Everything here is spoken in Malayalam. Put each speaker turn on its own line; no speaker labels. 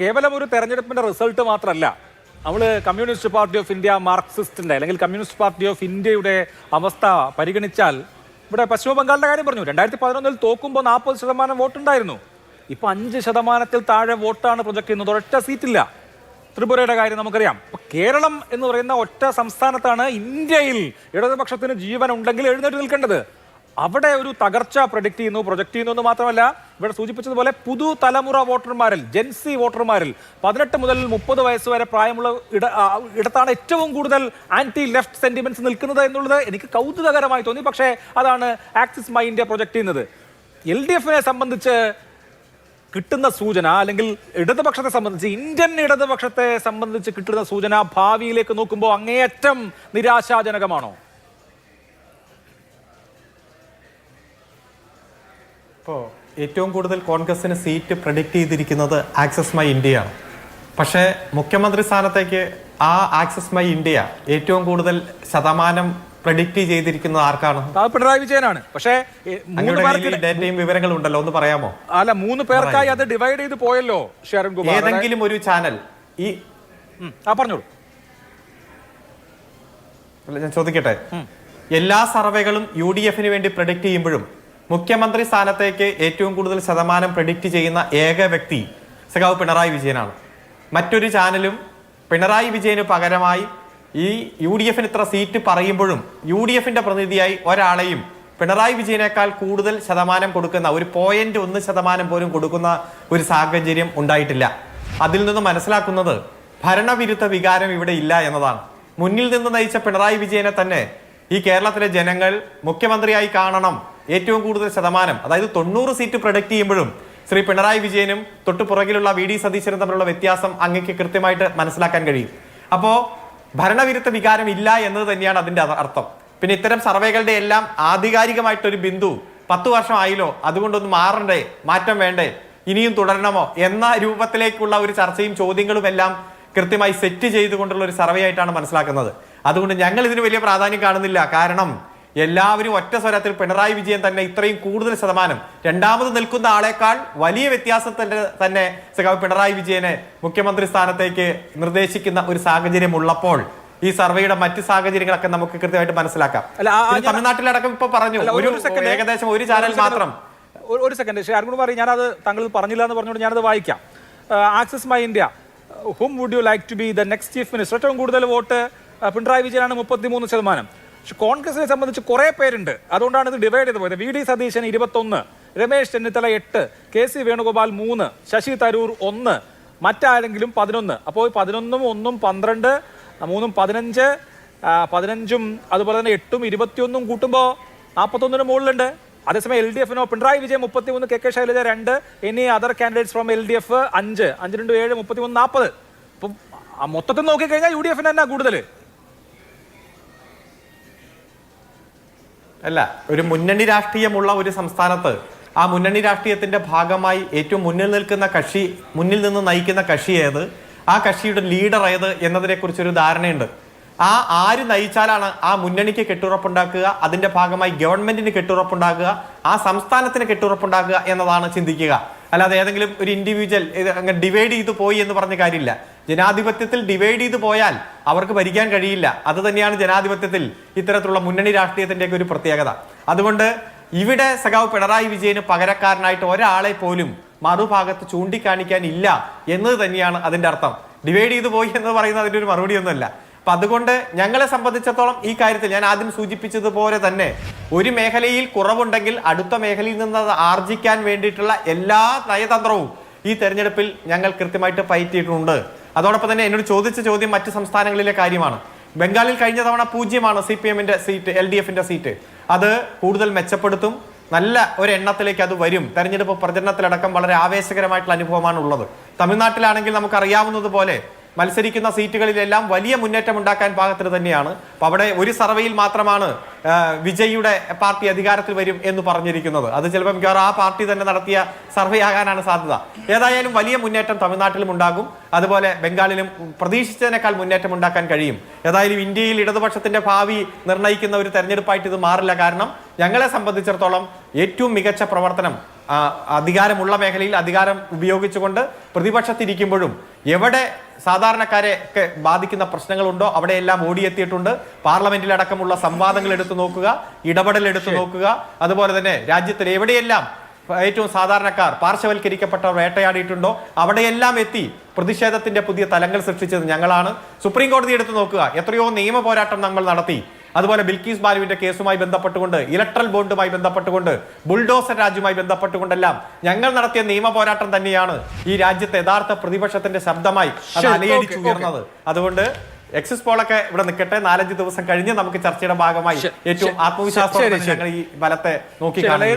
കേവലം ഒരു തെരഞ്ഞെടുപ്പിന്റെ റിസൾട്ട് മാത്രമല്ല, നമ്മൾ കമ്മ്യൂണിസ്റ്റ് പാർട്ടി ഓഫ് ഇന്ത്യ മാർക്സിസ്റ്റിന്റെ അല്ലെങ്കിൽ കമ്മ്യൂണിസ്റ്റ് പാർട്ടി ഓഫ് ഇന്ത്യയുടെ അവസ്ഥ പരിഗണിച്ചാൽ ഇവിടെ പശ്ചിമ ബംഗാളിന്റെ കാര്യം പറഞ്ഞു. 2011 തോക്കുമ്പോൾ 40% വോട്ടുണ്ടായിരുന്നു. ഇപ്പൊ 5% താഴെ വോട്ടാണ് പ്രൊജക്ട് ചെയ്യുന്നത്. ഒരൊറ്റ സീറ്റില്ല. ത്രിപുരയുടെ കാര്യം നമുക്കറിയാം. അപ്പൊ കേരളം എന്ന് പറയുന്ന ഒറ്റ സംസ്ഥാനത്താണ് ഇന്ത്യയിൽ ഇടതുപക്ഷത്തിന് ജീവൻ ഉണ്ടെങ്കിൽ എഴുന്നേറ്റ് നിൽക്കേണ്ടത്. അവിടെ ഒരു തകർച്ച പ്രൊജക്ട് ചെയ്യുന്നു എന്ന് മാത്രമല്ല, ഇവിടെ സൂചിപ്പിച്ചതുപോലെ പുതുതലമുറ വോട്ടർമാരിൽ, ജെൻസി വോട്ടർമാരിൽ 18 മുതൽ 30 വയസ്സ് വരെ പ്രായമുള്ള ഇടത്താണ് ഏറ്റവും കൂടുതൽ ആന്റി ലെഫ്റ്റ് സെന്റിമെന്റ്സ് നിൽക്കുന്നത് എന്നുള്ളത് എനിക്ക് കൗതുകകരമായി തോന്നി. പക്ഷേ അതാണ് ആക്സിസ് മൈ ഇന്ത്യ പ്രൊജക്ട് ചെയ്യുന്നത്. LDFനെ സംബന്ധിച്ച് കിട്ടുന്ന സൂചന, അല്ലെങ്കിൽ ഇടതുപക്ഷത്തെ സംബന്ധിച്ച്, ഇന്ത്യൻ ഇടതുപക്ഷത്തെ സംബന്ധിച്ച് കിട്ടുന്ന സൂചന ഭാവിയിലേക്ക് നോക്കുമ്പോൾ അങ്ങേയറ്റം നിരാശാജനകമാണോ?
ഇപ്പോൾ ഏറ്റവും കൂടുതൽ കോൺഗ്രസിന് സീറ്റ് പ്രഡിക്റ്റ് ചെയ്തിരിക്കുന്നത് ആക്സിസ് മൈ ഇന്ത്യയാണ്. പക്ഷേ മുഖ്യമന്ത്രി സ്ഥാനത്തേക്ക് ആ ആക്സിസ് മൈ ഇന്ത്യ ഏറ്റവും കൂടുതൽ ശതമാനം പ്രഡിക്റ്റ് ചെയ്തിരിക്കുന്നത് ആർക്കാണ്?
പിണറായി വിജയനാണ്. പക്ഷേ
ഡേറ്റയും വിവരങ്ങളും ഉണ്ടല്ലോ, ഒന്ന് പറയാമോ?
അല്ല, 3 പേർക്കായി അത് ഡിവൈഡ് ചെയ്ത് പോയല്ലോ.
ഏതെങ്കിലും ഒരു ചാനൽ
പറഞ്ഞോളൂ.
ഞാൻ ചോദിക്കട്ടെ, എല്ലാ സർവേകളും UDFന് വേണ്ടി പ്രഡിക്റ്റ് ചെയ്യുമ്പോഴും മുഖ്യമന്ത്രി സ്ഥാനത്തേക്ക് ഏറ്റവും കൂടുതൽ ശതമാനം പ്രഡിക്റ്റ് ചെയ്യുന്ന ഏക വ്യക്തി സഖാവ് പിണറായി വിജയനാണ്. മറ്റൊരു ചാനലും പിണറായി വിജയന് പകരമായി ഈ UDFന് ഇത്ര സീറ്റ് പറയുമ്പോഴും UDFന്റെ പ്രതിനിധിയായി ഒരാളെയും പിണറായി വിജയനേക്കാൾ കൂടുതൽ ശതമാനം കൊടുക്കുന്ന, ഒരു 0.1% പോലും കൊടുക്കുന്ന ഒരു സാഹചര്യം ഉണ്ടായിട്ടില്ല. അതിൽ നിന്ന് മനസ്സിലാക്കുന്നത് ഭരണവിരുദ്ധ വികാരം ഇവിടെ ഇല്ല എന്നതാണ്. മുന്നിൽ നിന്ന് നയിച്ച പിണറായി വിജയനെ തന്നെ ഈ കേരളത്തിലെ ജനങ്ങൾ മുഖ്യമന്ത്രിയായി കാണണം. ഏറ്റവും കൂടുതൽ ശതമാനം, അതായത് 90 സീറ്റ് പ്രൊഡക്റ്റ് ചെയ്യുമ്പോഴും ശ്രീ പിണറായി വിജയനും തൊട്ടു പുറകിലുള്ള VD സതീശനും തമ്മിലുള്ള വ്യത്യാസം അങ്ങേക്ക് കൃത്യമായിട്ട് മനസ്സിലാക്കാൻ കഴിയും. അപ്പോ ഭരണവിരുദ്ധ വികാരം ഇല്ല എന്നത് തന്നെയാണ് അതിന്റെ അർത്ഥം. പിന്നെ ഇത്തരം സർവേകളുടെ എല്ലാം ആധികാരികമായിട്ടൊരു ബിന്ദു 10 വർഷം ആയില്ലോ, അതുകൊണ്ടൊന്ന് മാറണ്ടേ, മാറ്റം വേണ്ടേ, ഇനിയും തുടരണമോ എന്ന രൂപത്തിലേക്കുള്ള ഒരു ചർച്ചയും ചോദ്യങ്ങളും എല്ലാം കൃത്യമായി സെറ്റ് ചെയ്തുകൊണ്ടുള്ള ഒരു സർവേ ആയിട്ടാണ് മനസ്സിലാക്കുന്നത്. അതുകൊണ്ട് ഞങ്ങൾ ഇതിന് വലിയ പ്രാധാന്യം കാണുന്നില്ല. കാരണം എല്ലാവരും ഒറ്റ സ്വരത്തിൽ പിണറായി വിജയൻ തന്നെ ഇത്രയും കൂടുതൽ ശതമാനം, രണ്ടാമത് നിൽക്കുന്ന ആളെക്കാൾ വലിയ വ്യത്യാസത്തിന്റെ തന്നെ സഖാവ് പിണറായി വിജയനെ മുഖ്യമന്ത്രി സ്ഥാനത്തേക്ക് നിർദ്ദേശിക്കുന്ന ഒരു സാഹചര്യം ഉള്ളപ്പോൾ ഈ സർവേയുടെ മറ്റ് സാഹചര്യങ്ങളൊക്കെ നമുക്ക് കൃത്യമായിട്ട് മനസ്സിലാക്കാം. തമിഴ്നാട്ടിലടക്കം ഇപ്പൊ പറഞ്ഞു ഏകദേശം ഒരു ചാനൽ മാത്രം.
ഒരു സെക്കൻഡ് ഷാർഗുൺ പറയും, ഞാനത് താങ്കൾ പറഞ്ഞില്ല എന്ന് പറഞ്ഞുകൊണ്ട് ഞാനത് വായിക്കാം. Axis my India, whom would you like to be the next chief minister? ഏറ്റവും കൂടുതൽ വോട്ട് പിണറായി വിജയനാണ്, 33%. പക്ഷെ കോൺഗ്രസിനെ സംബന്ധിച്ച് കുറെ പേരുണ്ട്, അതുകൊണ്ടാണ് ഇത് ഡിവൈഡ് ചെയ്ത് പോയത്. VD സതീശൻ 21, രമേശ് ചെന്നിത്തല 8, KC വേണുഗോപാൽ 3, ശശി തരൂർ 1, മറ്റാരെങ്കിലും 11. അപ്പോൾ 11ഉം 1ഉം 12, 3ഉം 15, 15ഉം അതുപോലെ തന്നെ 8ഉം 21ഉം കൂട്ടുമ്പോൾ 41ന് മുകളിലുണ്ട്. അതേസമയം LDFനോ Pinarayi Vijayan 33, KK Shailaja 2, any other candidates from LDF 5, 5 2 7, 33 40. അപ്പം മൊത്തത്തിൽ നോക്കിക്കഴിഞ്ഞാൽ UDFന് തന്നെ കൂടുതൽ.
അല്ല, ഒരു മുന്നണി രാഷ്ട്രീയമുള്ള ഒരു സംസ്ഥാനത്ത് ആ മുന്നണി രാഷ്ട്രീയത്തിന്റെ ഭാഗമായി ഏറ്റവും മുന്നിൽ നിൽക്കുന്ന കക്ഷി, മുന്നിൽ നിന്ന് നയിക്കുന്ന കക്ഷി ഏത്, ആ കക്ഷിയുടെ ലീഡർ ഏത് എന്നതിനെ കുറിച്ചൊരു ധാരണയുണ്ട്. ആര് നയിച്ചാലാണ് ആ മുന്നണിക്ക് കെട്ടുറപ്പുണ്ടാക്കുക, അതിന്റെ ഭാഗമായി ഗവൺമെന്റിന് കെട്ടുറപ്പുണ്ടാക്കുക, ആ സംസ്ഥാനത്തിന് കെട്ടുറപ്പുണ്ടാക്കുക എന്നതാണ് ചിന്തിക്കുക. അല്ലാതെ ഏതെങ്കിലും ഒരു ഇൻഡിവിജ്വൽ അങ്ങ് ഡിവൈഡ് ചെയ്തു പോയി എന്ന് പറഞ്ഞ കാര്യമില്ല. ജനാധിപത്യത്തിൽ ഡിവൈഡ് ചെയ്തു പോയാൽ അവർക്ക് ഭരിക്കാൻ കഴിയില്ല. അത് തന്നെയാണ് ജനാധിപത്യത്തിൽ ഇത്തരത്തിലുള്ള മുന്നണി രാഷ്ട്രീയത്തിന്റെയൊക്കെ ഒരു പ്രത്യേകത. അതുകൊണ്ട് ഇവിടെ സഖാവ് പിണറായി വിജയന് പകരക്കാരനായിട്ട് ഒരാളെ പോലും മറുഭാഗത്ത് ചൂണ്ടിക്കാണിക്കാൻ ഇല്ല എന്നത് തന്നെയാണ് അതിന്റെ അർത്ഥം. ഡിവൈഡ് ചെയ്തു പോയി എന്ന് പറയുന്നത് അതിന്റെ ഒരു മറുപടിയൊന്നുമല്ല. അപ്പൊ അതുകൊണ്ട് ഞങ്ങളെ സംബന്ധിച്ചിടത്തോളം ഈ കാര്യത്തിൽ ഞാൻ ആദ്യം സൂചിപ്പിച്ചതുപോലെ തന്നെ ഒരു മേഖലയിൽ കുറവുണ്ടെങ്കിൽ അടുത്ത മേഖലയിൽ നിന്ന് അത് ആർജിക്കാൻ വേണ്ടിയിട്ടുള്ള എല്ലാ നയതന്ത്രവും ഈ തെരഞ്ഞെടുപ്പിൽ ഞങ്ങൾ കൃത്യമായിട്ട് പയറ്റിയിട്ടുണ്ട്. അതോടൊപ്പം തന്നെ എന്നോട് ചോദിച്ച ചോദ്യം മറ്റ് സംസ്ഥാനങ്ങളിലെ കാര്യമാണ്. ബംഗാളിൽ കഴിഞ്ഞ തവണ 0 CPMന്റെ സീറ്റ്, LDFന്റെ സീറ്റ്. അത് കൂടുതൽ മെച്ചപ്പെടുത്തും, നല്ല ഒരു എണ്ണത്തിലേക്ക് അത് വരും. തെരഞ്ഞെടുപ്പ് പ്രചരണത്തിലടക്കം വളരെ ആവേശകരമായിട്ടുള്ള അനുഭവമാണ് ഉള്ളത്. തമിഴ്നാട്ടിലാണെങ്കിൽ നമുക്കറിയാവുന്നതുപോലെ മത്സരിക്കുന്ന സീറ്റുകളിലെല്ലാം വലിയ മുന്നേറ്റം ഉണ്ടാക്കാൻ പാകത്തിന് തന്നെയാണ്. അപ്പൊ അവിടെ ഒരു സർവേയിൽ മാത്രമാണ് വിജയിയുടെ പാർട്ടി അധികാരത്തിൽ വരും എന്ന് പറഞ്ഞിരിക്കുന്നത്. അത് ചിലപ്പോൾ മിക്കവാറും ആ പാർട്ടി തന്നെ നടത്തിയ സർവേ ആകാനാണ് സാധ്യത. ഏതായാലും വലിയ മുന്നേറ്റം തമിഴ്നാട്ടിലും ഉണ്ടാകും, അതുപോലെ ബംഗാളിലും പ്രതീക്ഷിച്ചതിനേക്കാൾ മുന്നേറ്റം ഉണ്ടാക്കാൻ കഴിയും. ഏതായാലും ഇന്ത്യയിൽ ഇടതുപക്ഷത്തിന്റെ ഭാവി നിർണ്ണയിക്കുന്ന ഒരു തെരഞ്ഞെടുപ്പായിട്ട് ഇത് മാറില്ല. കാരണം ഞങ്ങളെ സംബന്ധിച്ചിടത്തോളം ഏറ്റവും മികച്ച പ്രവർത്തനം അധികാരമുള്ള മേഖലയിൽ അധികാരം ഉപയോഗിച്ചുകൊണ്ട് പ്രതിപക്ഷത്തിരിക്കുമ്പോഴും എവിടെ സാധാരണക്കാരെ ഒക്കെ ബാധിക്കുന്ന പ്രശ്നങ്ങളുണ്ടോ അവിടെയെല്ലാം ഓടിയെത്തിയിട്ടുണ്ട്. പാർലമെന്റിലടക്കമുള്ള സംവാദങ്ങൾ എടുത്തു നോക്കുക, ഇടപെടൽ എടുത്തു നോക്കുക. അതുപോലെ തന്നെ രാജ്യത്തിൽ എവിടെയെല്ലാം ഏറ്റവും സാധാരണക്കാർ പാർശ്വവൽക്കരിക്കപ്പെട്ടവർ വേട്ടയാടിയിട്ടുണ്ടോ അവിടെയെല്ലാം എത്തി പ്രതിഷേധത്തിന്റെ പുതിയ തലങ്ങൾ സൃഷ്ടിച്ചത് ഞങ്ങളാണ്. സുപ്രീം കോടതി എടുത്തു നോക്കുക, എത്രയോ നിയമ പോരാട്ടം നമ്മൾ നടത്തി. അതുപോലെ ബിൽക്കീസ് ബാലുവിന്റെ കേസുമായി ബന്ധപ്പെട്ടുകൊണ്ട്, ഇലക്ട്രൽ ബോണ്ടുമായി ബന്ധപ്പെട്ടുകൊണ്ട്, ബുൾഡോസർ രാജുമായി ബന്ധപ്പെട്ടുകൊണ്ടെല്ലാം ഞങ്ങൾ നടത്തിയ നിയമ പോരാട്ടം തന്നെയാണ് ഈ രാജ്യത്തെ യഥാർത്ഥ പ്രതിപക്ഷത്തിന്റെ ശബ്ദമായി അത് അലയടിച്ചു ഉയർന്നത്. അതുകൊണ്ട് എക്സിസ് പോളൊക്കെ ഇവിടെ നിൽക്കട്ടെ, 4-5 ദിവസം കഴിഞ്ഞ് നമുക്ക് ചർച്ചയുടെ ഭാഗമായി ഏറ്റവും ആത്മവിശ്വാസത്തോടെ ഞങ്ങൾ ഈ ഫലത്തെ നോക്കി കാണും.